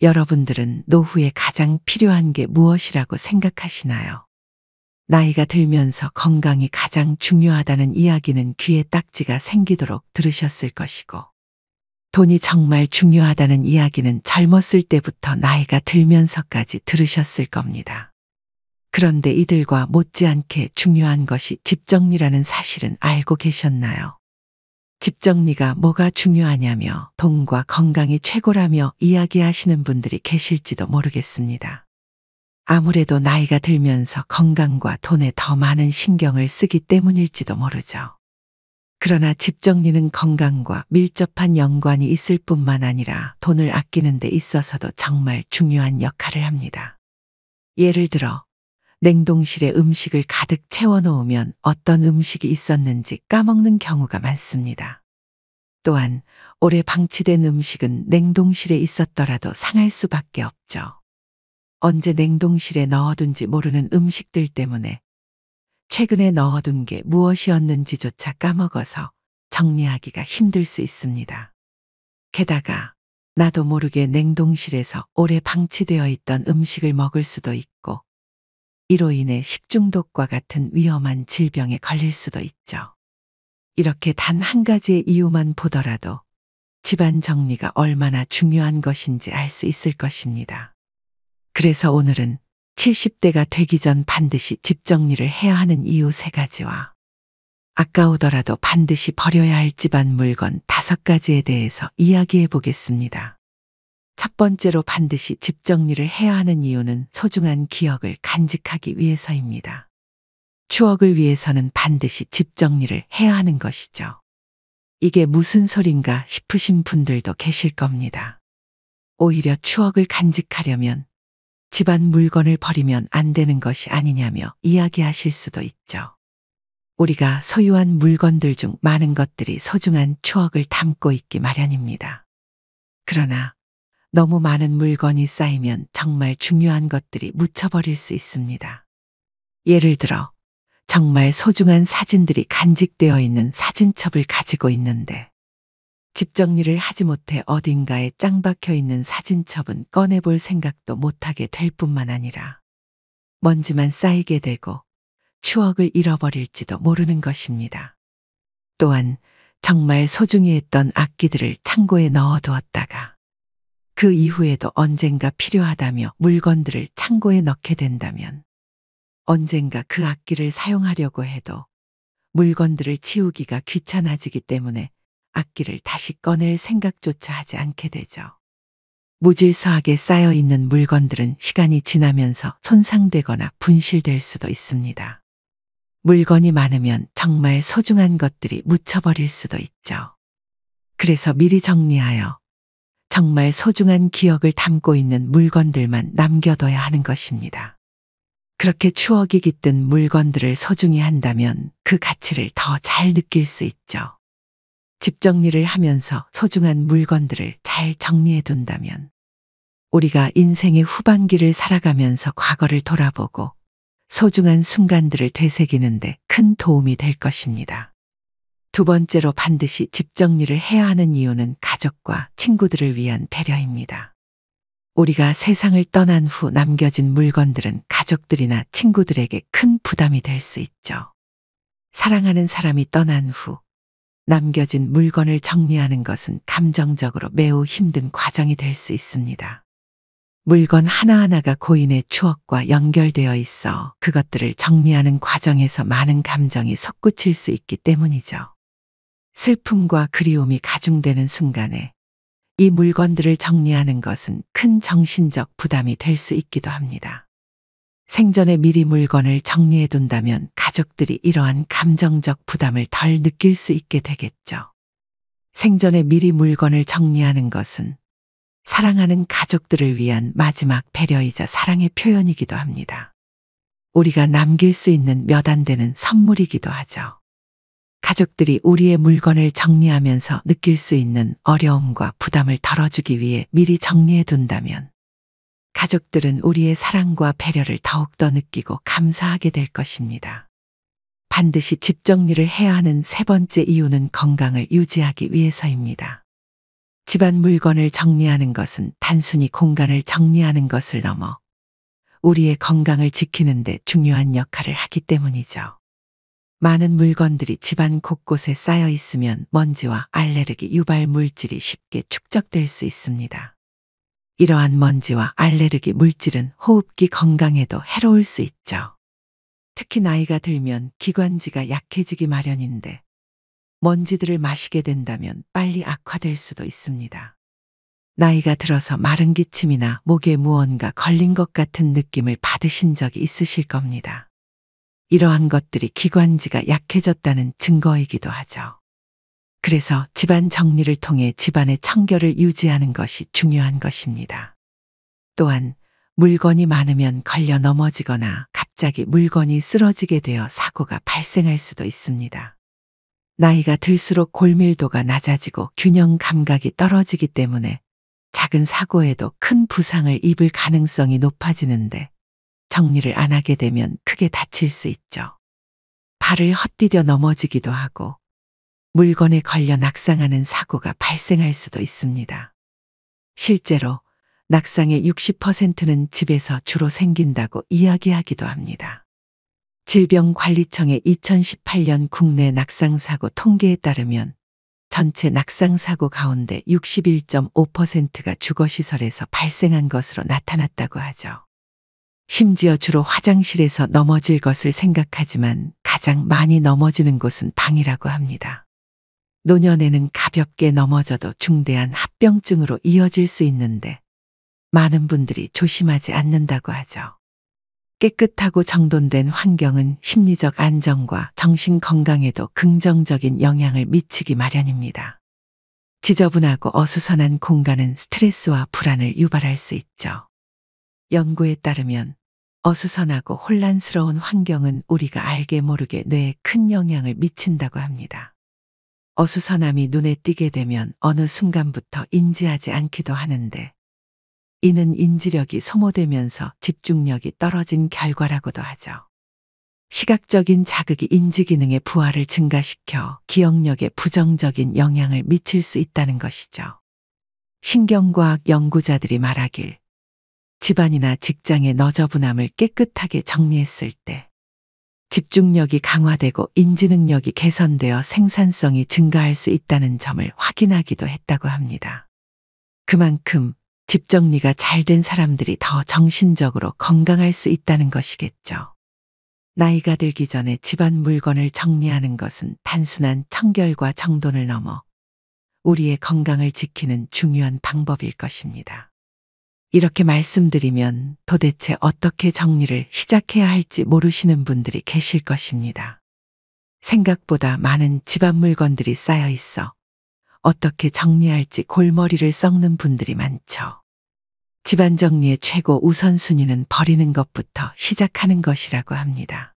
여러분들은 노후에 가장 필요한 게 무엇이라고 생각하시나요? 나이가 들면서 건강이 가장 중요하다는 이야기는 귀에 딱지가 생기도록 들으셨을 것이고, 돈이 정말 중요하다는 이야기는 젊었을 때부터 나이가 들면서까지 들으셨을 겁니다. 그런데 이들과 못지않게 중요한 것이 집 정리라는 사실은 알고 계셨나요? 집 정리가 뭐가 중요하냐며 돈과 건강이 최고라며 이야기하시는 분들이 계실지도 모르겠습니다. 아무래도 나이가 들면서 건강과 돈에 더 많은 신경을 쓰기 때문일지도 모르죠. 그러나 집 정리는 건강과 밀접한 연관이 있을 뿐만 아니라 돈을 아끼는 데 있어서도 정말 중요한 역할을 합니다. 예를 들어 냉동실에 음식을 가득 채워놓으면 어떤 음식이 있었는지 까먹는 경우가 많습니다. 또한 오래 방치된 음식은 냉동실에 있었더라도 상할 수밖에 없죠. 언제 냉동실에 넣어둔지 모르는 음식들 때문에 최근에 넣어둔 게 무엇이었는지조차 까먹어서 정리하기가 힘들 수 있습니다. 게다가 나도 모르게 냉동실에서 오래 방치되어 있던 음식을 먹을 수도 있고, 이로 인해 식중독과 같은 위험한 질병에 걸릴 수도 있죠. 이렇게 단 한 가지의 이유만 보더라도 집안 정리가 얼마나 중요한 것인지 알 수 있을 것입니다. 그래서 오늘은 70대가 되기 전 반드시 집 정리를 해야 하는 이유 3가지와 아까우더라도 반드시 버려야 할 집안 물건 5가지에 대해서 이야기해 보겠습니다. 첫 번째로 반드시 집 정리를 해야 하는 이유는 소중한 기억을 간직하기 위해서입니다. 추억을 위해서는 반드시 집 정리를 해야 하는 것이죠. 이게 무슨 소린가 싶으신 분들도 계실 겁니다. 오히려 추억을 간직하려면 집안 물건을 버리면 안 되는 것이 아니냐며 이야기하실 수도 있죠. 우리가 소유한 물건들 중 많은 것들이 소중한 추억을 담고 있기 마련입니다. 그러나 너무 많은 물건이 쌓이면 정말 중요한 것들이 묻혀버릴 수 있습니다. 예를 들어 정말 소중한 사진들이 간직되어 있는 사진첩을 가지고 있는데 집 정리를 하지 못해 어딘가에 짱 박혀 있는 사진첩은 꺼내볼 생각도 못하게 될 뿐만 아니라 먼지만 쌓이게 되고 추억을 잃어버릴지도 모르는 것입니다. 또한 정말 소중히 했던 악기들을 창고에 넣어두었다가 그 이후에도 언젠가 필요하다며 물건들을 창고에 넣게 된다면 언젠가 그 악기를 사용하려고 해도 물건들을 치우기가 귀찮아지기 때문에 악기를 다시 꺼낼 생각조차 하지 않게 되죠. 무질서하게 쌓여 있는 물건들은 시간이 지나면서 손상되거나 분실될 수도 있습니다. 물건이 많으면 정말 소중한 것들이 묻혀버릴 수도 있죠. 그래서 미리 정리하여 정말 소중한 기억을 담고 있는 물건들만 남겨둬야 하는 것입니다. 그렇게 추억이 깃든 물건들을 소중히 한다면 그 가치를 더 잘 느낄 수 있죠. 집 정리를 하면서 소중한 물건들을 잘 정리해 둔다면 우리가 인생의 후반기를 살아가면서 과거를 돌아보고 소중한 순간들을 되새기는데 큰 도움이 될 것입니다. 두 번째로 반드시 집 정리를 해야 하는 이유는 가족과 친구들을 위한 배려입니다. 우리가 세상을 떠난 후 남겨진 물건들은 가족들이나 친구들에게 큰 부담이 될 수 있죠. 사랑하는 사람이 떠난 후 남겨진 물건을 정리하는 것은 감정적으로 매우 힘든 과정이 될 수 있습니다. 물건 하나하나가 고인의 추억과 연결되어 있어 그것들을 정리하는 과정에서 많은 감정이 솟구칠 수 있기 때문이죠. 슬픔과 그리움이 가중되는 순간에 이 물건들을 정리하는 것은 큰 정신적 부담이 될 수 있기도 합니다. 생전에 미리 물건을 정리해 둔다면 가족들이 이러한 감정적 부담을 덜 느낄 수 있게 되겠죠. 생전에 미리 물건을 정리하는 것은 사랑하는 가족들을 위한 마지막 배려이자 사랑의 표현이기도 합니다. 우리가 남길 수 있는 몇 안 되는 선물이기도 하죠. 가족들이 우리의 물건을 정리하면서 느낄 수 있는 어려움과 부담을 덜어주기 위해 미리 정리해 둔다면 가족들은 우리의 사랑과 배려를 더욱더 느끼고 감사하게 될 것입니다. 반드시 집 정리를 해야 하는 3번째 이유는 건강을 유지하기 위해서입니다. 집안 물건을 정리하는 것은 단순히 공간을 정리하는 것을 넘어 우리의 건강을 지키는 데 중요한 역할을 하기 때문이죠. 많은 물건들이 집안 곳곳에 쌓여 있으면 먼지와 알레르기 유발 물질이 쉽게 축적될 수 있습니다. 이러한 먼지와 알레르기 물질은 호흡기 건강에도 해로울 수 있죠. 특히 나이가 들면 기관지가 약해지기 마련인데 먼지들을 마시게 된다면 빨리 악화될 수도 있습니다. 나이가 들어서 마른 기침이나 목에 무언가 걸린 것 같은 느낌을 받으신 적이 있으실 겁니다. 이러한 것들이 기관지가 약해졌다는 증거이기도 하죠. 그래서 집안 정리를 통해 집안의 청결을 유지하는 것이 중요한 것입니다. 또한 물건이 많으면 걸려 넘어지거나 갑자기 물건이 쓰러지게 되어 사고가 발생할 수도 있습니다. 나이가 들수록 골밀도가 낮아지고 균형 감각이 떨어지기 때문에 작은 사고에도 큰 부상을 입을 가능성이 높아지는데 정리를 안 하게 되면 크게 다칠 수 있죠. 발을 헛디뎌 넘어지기도 하고 물건에 걸려 낙상하는 사고가 발생할 수도 있습니다. 실제로 낙상의 60%는 집에서 주로 생긴다고 이야기하기도 합니다. 질병관리청의 2018년 국내 낙상사고 통계에 따르면 전체 낙상사고 가운데 61.5%가 주거시설에서 발생한 것으로 나타났다고 하죠. 심지어 주로 화장실에서 넘어질 것을 생각하지만 가장 많이 넘어지는 곳은 방이라고 합니다. 노년에는 가볍게 넘어져도 중대한 합병증으로 이어질 수 있는데 많은 분들이 조심하지 않는다고 하죠. 깨끗하고 정돈된 환경은 심리적 안정과 정신 건강에도 긍정적인 영향을 미치기 마련입니다. 지저분하고 어수선한 공간은 스트레스와 불안을 유발할 수 있죠. 연구에 따르면 어수선하고 혼란스러운 환경은 우리가 알게 모르게 뇌에 큰 영향을 미친다고 합니다. 어수선함이 눈에 띄게 되면 어느 순간부터 인지하지 않기도 하는데 이는 인지력이 소모되면서 집중력이 떨어진 결과라고도 하죠. 시각적인 자극이 인지 기능의 부하를 증가시켜 기억력에 부정적인 영향을 미칠 수 있다는 것이죠. 신경과학 연구자들이 말하길 집안이나 직장의 너저분함을 깨끗하게 정리했을 때 집중력이 강화되고 인지 능력이 개선되어 생산성이 증가할 수 있다는 점을 확인하기도 했다고 합니다. 그만큼 집 정리가 잘 된 사람들이 더 정신적으로 건강할 수 있다는 것이겠죠. 나이가 들기 전에 집안 물건을 정리하는 것은 단순한 청결과 정돈을 넘어 우리의 건강을 지키는 중요한 방법일 것입니다. 이렇게 말씀드리면 도대체 어떻게 정리를 시작해야 할지 모르시는 분들이 계실 것입니다. 생각보다 많은 집안 물건들이 쌓여 있어 어떻게 정리할지 골머리를 썩는 분들이 많죠. 집안 정리의 최고 우선순위는 버리는 것부터 시작하는 것이라고 합니다.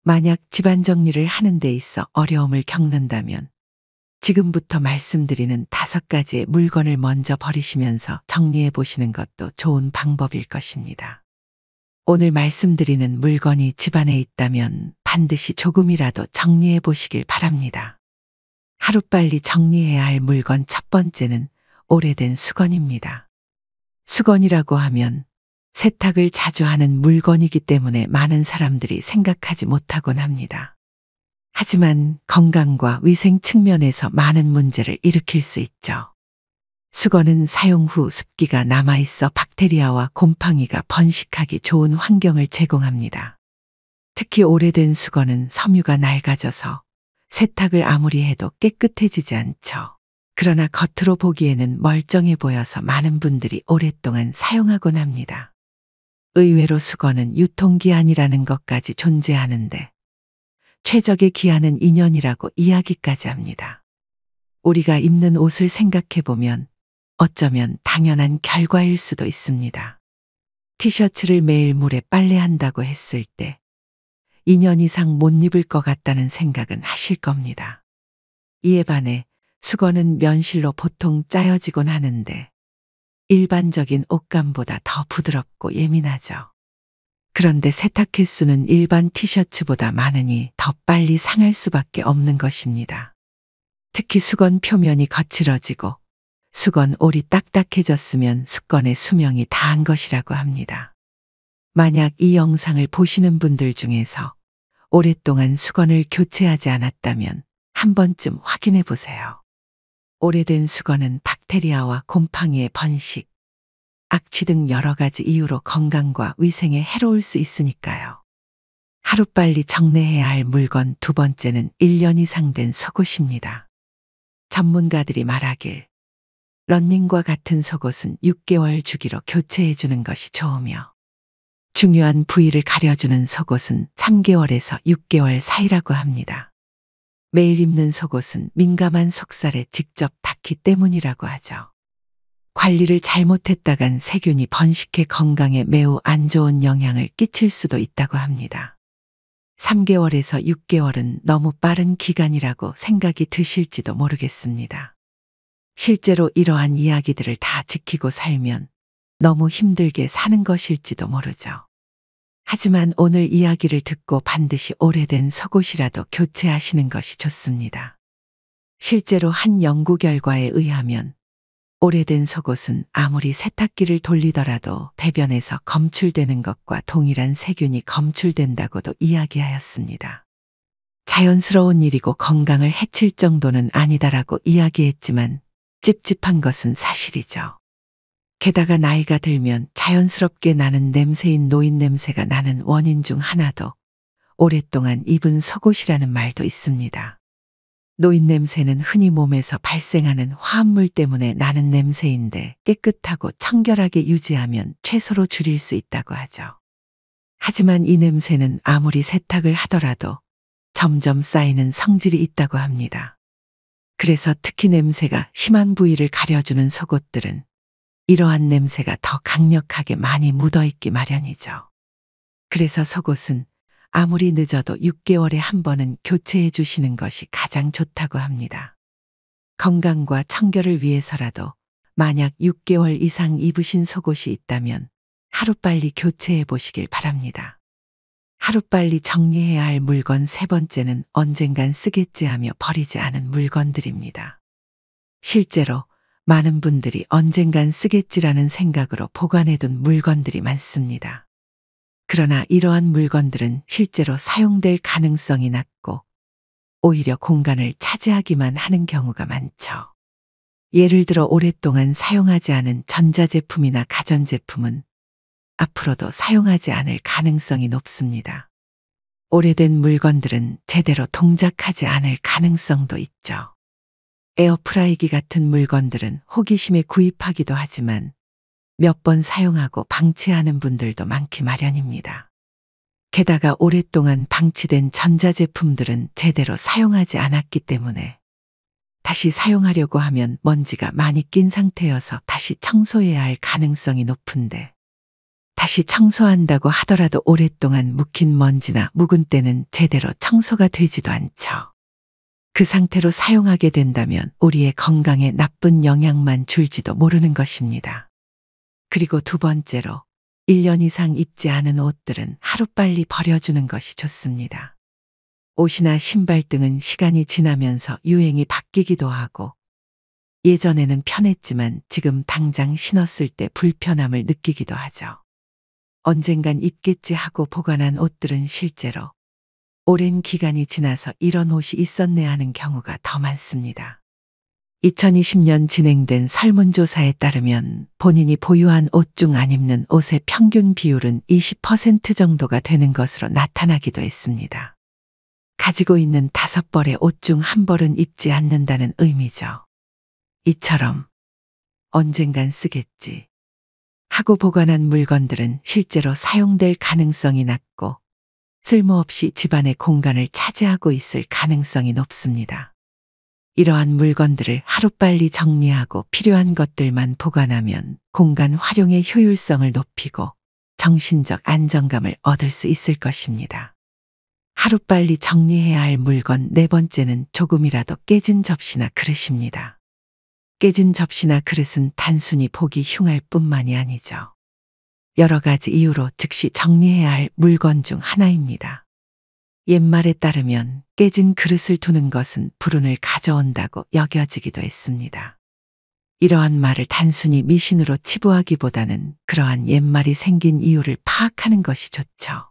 만약 집안 정리를 하는 데 있어 어려움을 겪는다면 지금부터 말씀드리는 5가지의 물건을 먼저 버리시면서 정리해 보시는 것도 좋은 방법일 것입니다. 오늘 말씀드리는 물건이 집안에 있다면 반드시 조금이라도 정리해 보시길 바랍니다. 하루빨리 정리해야 할 물건 첫 번째는 오래된 수건입니다. 수건이라고 하면 세탁을 자주 하는 물건이기 때문에 많은 사람들이 생각하지 못하곤 합니다. 하지만 건강과 위생 측면에서 많은 문제를 일으킬 수 있죠. 수건은 사용 후 습기가 남아있어 박테리아와 곰팡이가 번식하기 좋은 환경을 제공합니다. 특히 오래된 수건은 섬유가 낡아져서 세탁을 아무리 해도 깨끗해지지 않죠. 그러나 겉으로 보기에는 멀쩡해 보여서 많은 분들이 오랫동안 사용하곤 합니다. 의외로 수건은 유통기한이라는 것까지 존재하는데 최적의 기한은 2년이라고 이야기까지 합니다. 우리가 입는 옷을 생각해보면 어쩌면 당연한 결과일 수도 있습니다. 티셔츠를 매일 물에 빨래한다고 했을 때 2년 이상 못 입을 것 같다는 생각은 하실 겁니다. 이에 반해 수건은 면실로 보통 짜여지곤 하는데 일반적인 옷감보다 더 부드럽고 예민하죠. 그런데 세탁 횟수는 일반 티셔츠보다 많으니 더 빨리 상할 수밖에 없는 것입니다. 특히 수건 표면이 거칠어지고 수건 올이 딱딱해졌으면 수건의 수명이 다한 것이라고 합니다. 만약 이 영상을 보시는 분들 중에서 오랫동안 수건을 교체하지 않았다면 한 번쯤 확인해 보세요. 오래된 수건은 박테리아와 곰팡이의 번식, 악취 등 여러 가지 이유로 건강과 위생에 해로울 수 있으니까요. 하루빨리 정리해야 할 물건 두 번째는 1년 이상 된 속옷입니다. 전문가들이 말하길 런닝과 같은 속옷은 6개월 주기로 교체해 주는 것이 좋으며 중요한 부위를 가려주는 속옷은 3개월에서 6개월 사이라고 합니다. 매일 입는 속옷은 민감한 속살에 직접 닿기 때문이라고 하죠. 관리를 잘못했다간 세균이 번식해 건강에 매우 안 좋은 영향을 끼칠 수도 있다고 합니다. 3개월에서 6개월은 너무 빠른 기간이라고 생각이 드실지도 모르겠습니다. 실제로 이러한 이야기들을 다 지키고 살면 너무 힘들게 사는 것일지도 모르죠. 하지만 오늘 이야기를 듣고 반드시 오래된 속옷이라도 교체하시는 것이 좋습니다. 실제로 한 연구 결과에 의하면 오래된 속옷은 아무리 세탁기를 돌리더라도 대변에서 검출되는 것과 동일한 세균이 검출된다고도 이야기하였습니다. 자연스러운 일이고 건강을 해칠 정도는 아니다라고 이야기했지만 찝찝한 것은 사실이죠. 게다가 나이가 들면 자연스럽게 나는 냄새인 노인 냄새가 나는 원인 중 하나도 오랫동안 입은 속옷이라는 말도 있습니다. 노인 냄새는 흔히 몸에서 발생하는 화합물 때문에 나는 냄새인데 깨끗하고 청결하게 유지하면 최소로 줄일 수 있다고 하죠. 하지만 이 냄새는 아무리 세탁을 하더라도 점점 쌓이는 성질이 있다고 합니다. 그래서 특히 냄새가 심한 부위를 가려주는 속옷들은 이러한 냄새가 더 강력하게 많이 묻어있기 마련이죠. 그래서 속옷은 아무리 늦어도 6개월에 한 번은 교체해 주시는 것이 가장 좋다고 합니다. 건강과 청결을 위해서라도 만약 6개월 이상 입으신 속옷이 있다면 하루빨리 교체해 보시길 바랍니다. 하루빨리 정리해야 할 물건 세 번째는 언젠간 쓰겠지 하며 버리지 않은 물건들입니다. 실제로 많은 분들이 언젠간 쓰겠지라는 생각으로 보관해둔 물건들이 많습니다. 그러나 이러한 물건들은 실제로 사용될 가능성이 낮고 오히려 공간을 차지하기만 하는 경우가 많죠. 예를 들어 오랫동안 사용하지 않은 전자제품이나 가전제품은 앞으로도 사용하지 않을 가능성이 높습니다. 오래된 물건들은 제대로 동작하지 않을 가능성도 있죠. 에어프라이기 같은 물건들은 호기심에 구입하기도 하지만 몇 번 사용하고 방치하는 분들도 많기 마련입니다. 게다가 오랫동안 방치된 전자제품들은 제대로 사용하지 않았기 때문에 다시 사용하려고 하면 먼지가 많이 낀 상태여서 다시 청소해야 할 가능성이 높은데 다시 청소한다고 하더라도 오랫동안 묵힌 먼지나 묵은 때는 제대로 청소가 되지도 않죠. 그 상태로 사용하게 된다면 우리의 건강에 나쁜 영향만 줄지도 모르는 것입니다. 그리고 두 번째로 1년 이상 입지 않은 옷들은 하루빨리 버려주는 것이 좋습니다. 옷이나 신발 등은 시간이 지나면서 유행이 바뀌기도 하고 예전에는 편했지만 지금 당장 신었을 때 불편함을 느끼기도 하죠. 언젠간 입겠지 하고 보관한 옷들은 실제로 오랜 기간이 지나서 이런 옷이 있었네 하는 경우가 더 많습니다. 2020년 진행된 설문조사에 따르면 본인이 보유한 옷 중 안 입는 옷의 평균 비율은 20% 정도가 되는 것으로 나타나기도 했습니다. 가지고 있는 5벌의 옷 중 1벌은 입지 않는다는 의미죠. 이처럼 언젠간 쓰겠지 하고 보관한 물건들은 실제로 사용될 가능성이 낮고 쓸모없이 집안의 공간을 차지하고 있을 가능성이 높습니다. 이러한 물건들을 하루빨리 정리하고 필요한 것들만 보관하면 공간 활용의 효율성을 높이고 정신적 안정감을 얻을 수 있을 것입니다. 하루빨리 정리해야 할 물건 네 번째는 조금이라도 깨진 접시나 그릇입니다. 깨진 접시나 그릇은 단순히 보기 흉할 뿐만이 아니죠. 여러 가지 이유로 즉시 정리해야 할 물건 중 하나입니다. 옛말에 따르면 깨진 그릇을 두는 것은 불운을 가져온다고 여겨지기도 했습니다. 이러한 말을 단순히 미신으로 치부하기보다는 그러한 옛말이 생긴 이유를 파악하는 것이 좋죠.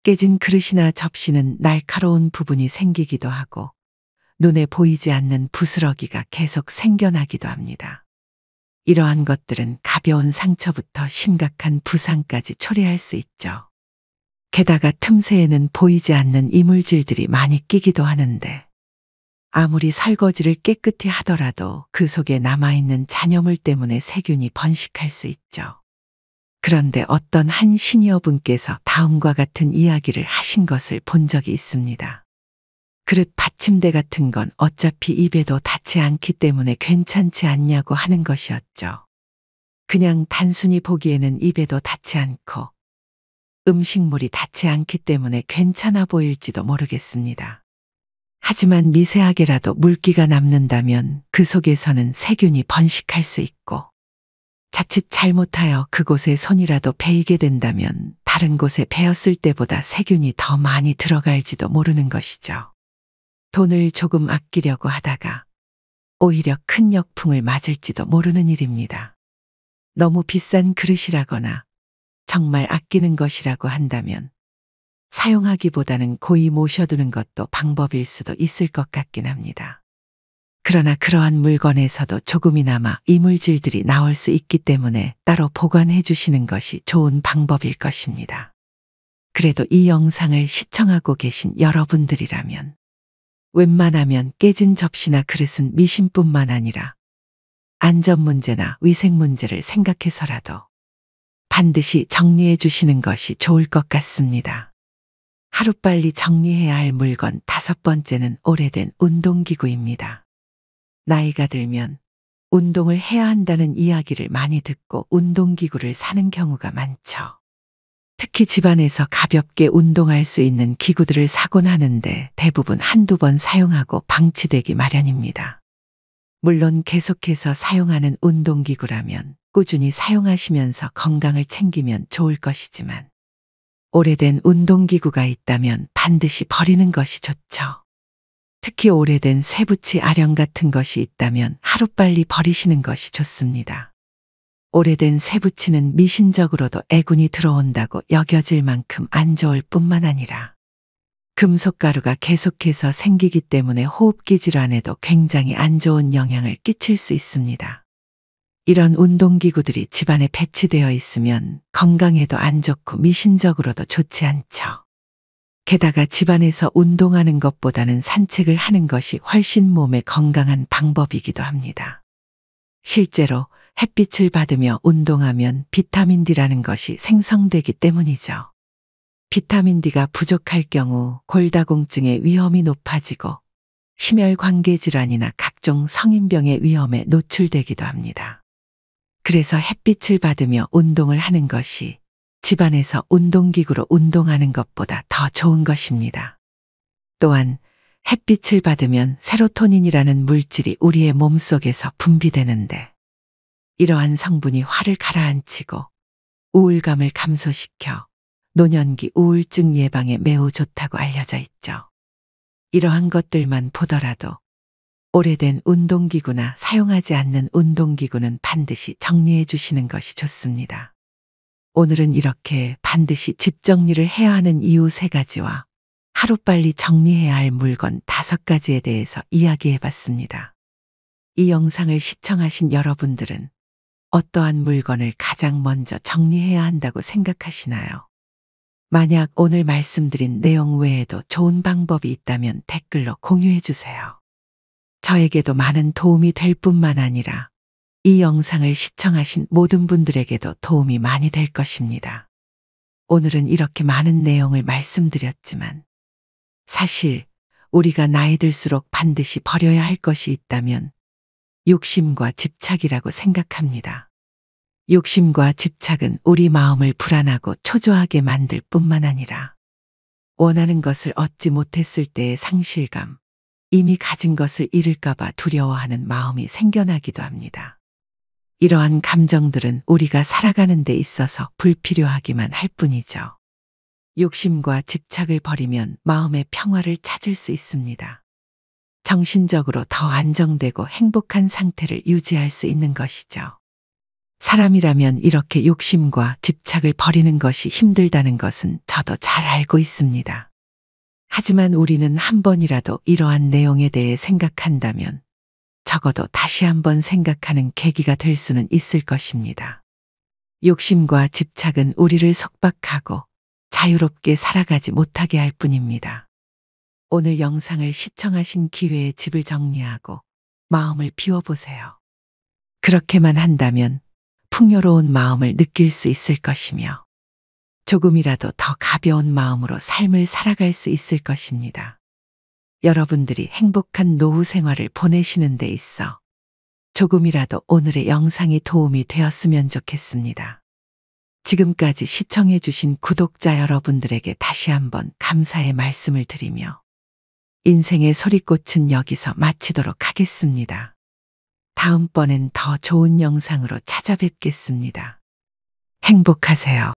깨진 그릇이나 접시는 날카로운 부분이 생기기도 하고 눈에 보이지 않는 부스러기가 계속 생겨나기도 합니다. 이러한 것들은 가벼운 상처부터 심각한 부상까지 초래할 수 있죠. 게다가 틈새에는 보이지 않는 이물질들이 많이 끼기도 하는데 아무리 설거지를 깨끗이 하더라도 그 속에 남아있는 잔여물 때문에 세균이 번식할 수 있죠. 그런데 어떤 한 시니어분께서 다음과 같은 이야기를 하신 것을 본 적이 있습니다. 그릇 받침대 같은 건 어차피 입에도 닿지 않기 때문에 괜찮지 않냐고 하는 것이었죠. 그냥 단순히 보기에는 입에도 닿지 않고 음식물이 닿지 않기 때문에 괜찮아 보일지도 모르겠습니다. 하지만 미세하게라도 물기가 남는다면 그 속에서는 세균이 번식할 수 있고 자칫 잘못하여 그곳에 손이라도 베이게 된다면 다른 곳에 베었을 때보다 세균이 더 많이 들어갈지도 모르는 것이죠. 돈을 조금 아끼려고 하다가 오히려 큰 역풍을 맞을지도 모르는 일입니다. 너무 비싼 그릇이라거나 정말 아끼는 것이라고 한다면 사용하기보다는 고이 모셔두는 것도 방법일 수도 있을 것 같긴 합니다. 그러나 그러한 물건에서도 조금이나마 이물질들이 나올 수 있기 때문에 따로 보관해 주시는 것이 좋은 방법일 것입니다. 그래도 이 영상을 시청하고 계신 여러분들이라면 웬만하면 깨진 접시나 그릇은 미신뿐만 아니라 안전 문제나 위생 문제를 생각해서라도 반드시 정리해 주시는 것이 좋을 것 같습니다. 하루빨리 정리해야 할 물건 5번째는 오래된 운동기구입니다. 나이가 들면 운동을 해야 한다는 이야기를 많이 듣고 운동기구를 사는 경우가 많죠. 특히 집안에서 가볍게 운동할 수 있는 기구들을 사곤 하는데 대부분 한두 번 사용하고 방치되기 마련입니다. 물론 계속해서 사용하는 운동기구라면 꾸준히 사용하시면서 건강을 챙기면 좋을 것이지만 오래된 운동기구가 있다면 반드시 버리는 것이 좋죠. 특히 오래된 쇠붙이 아령 같은 것이 있다면 하루빨리 버리시는 것이 좋습니다. 오래된 쇠붙이는 미신적으로도 애군이 들어온다고 여겨질 만큼 안 좋을 뿐만 아니라 금속가루가 계속해서 생기기 때문에 호흡기 질환에도 굉장히 안 좋은 영향을 끼칠 수 있습니다. 이런 운동기구들이 집안에 배치되어 있으면 건강에도 안 좋고 미신적으로도 좋지 않죠. 게다가 집안에서 운동하는 것보다는 산책을 하는 것이 훨씬 몸에 건강한 방법이기도 합니다. 실제로 햇빛을 받으며 운동하면 비타민 D라는 것이 생성되기 때문이죠. 비타민 D가 부족할 경우 골다공증의 위험이 높아지고 심혈관계 질환이나 각종 성인병의 위험에 노출되기도 합니다. 그래서 햇빛을 받으며 운동을 하는 것이 집안에서 운동기구로 운동하는 것보다 더 좋은 것입니다. 또한 햇빛을 받으면 세로토닌이라는 물질이 우리의 몸속에서 분비되는데 이러한 성분이 화를 가라앉히고 우울감을 감소시켜 노년기 우울증 예방에 매우 좋다고 알려져 있죠. 이러한 것들만 보더라도 오래된 운동기구나 사용하지 않는 운동기구는 반드시 정리해 주시는 것이 좋습니다. 오늘은 이렇게 반드시 집 정리를 해야 하는 이유 3가지와 하루빨리 정리해야 할 물건 5가지에 대해서 이야기해 봤습니다. 이 영상을 시청하신 여러분들은 어떠한 물건을 가장 먼저 정리해야 한다고 생각하시나요? 만약 오늘 말씀드린 내용 외에도 좋은 방법이 있다면 댓글로 공유해 주세요. 저에게도 많은 도움이 될 뿐만 아니라 이 영상을 시청하신 모든 분들에게도 도움이 많이 될 것입니다. 오늘은 이렇게 많은 내용을 말씀드렸지만 사실 우리가 나이 들수록 반드시 버려야 할 것이 있다면 욕심과 집착이라고 생각합니다. 욕심과 집착은 우리 마음을 불안하고 초조하게 만들 뿐만 아니라 원하는 것을 얻지 못했을 때의 상실감, 이미 가진 것을 잃을까봐 두려워하는 마음이 생겨나기도 합니다. 이러한 감정들은 우리가 살아가는 데 있어서 불필요하기만 할 뿐이죠. 욕심과 집착을 버리면 마음의 평화를 찾을 수 있습니다. 정신적으로 더 안정되고 행복한 상태를 유지할 수 있는 것이죠. 사람이라면 이렇게 욕심과 집착을 버리는 것이 힘들다는 것은 저도 잘 알고 있습니다. 하지만 우리는 한 번이라도 이러한 내용에 대해 생각한다면 적어도 다시 한번 생각하는 계기가 될 수는 있을 것입니다. 욕심과 집착은 우리를 속박하고 자유롭게 살아가지 못하게 할 뿐입니다. 오늘 영상을 시청하신 기회에 집을 정리하고 마음을 비워보세요. 그렇게만 한다면 풍요로운 마음을 느낄 수 있을 것이며 조금이라도 더 가벼운 마음으로 삶을 살아갈 수 있을 것입니다. 여러분들이 행복한 노후 생활을 보내시는 데 있어 조금이라도 오늘의 영상이 도움이 되었으면 좋겠습니다. 지금까지 시청해주신 구독자 여러분들에게 다시 한번 감사의 말씀을 드리며 인생의 소리꽃은 여기서 마치도록 하겠습니다. 다음번엔 더 좋은 영상으로 찾아뵙겠습니다. 행복하세요.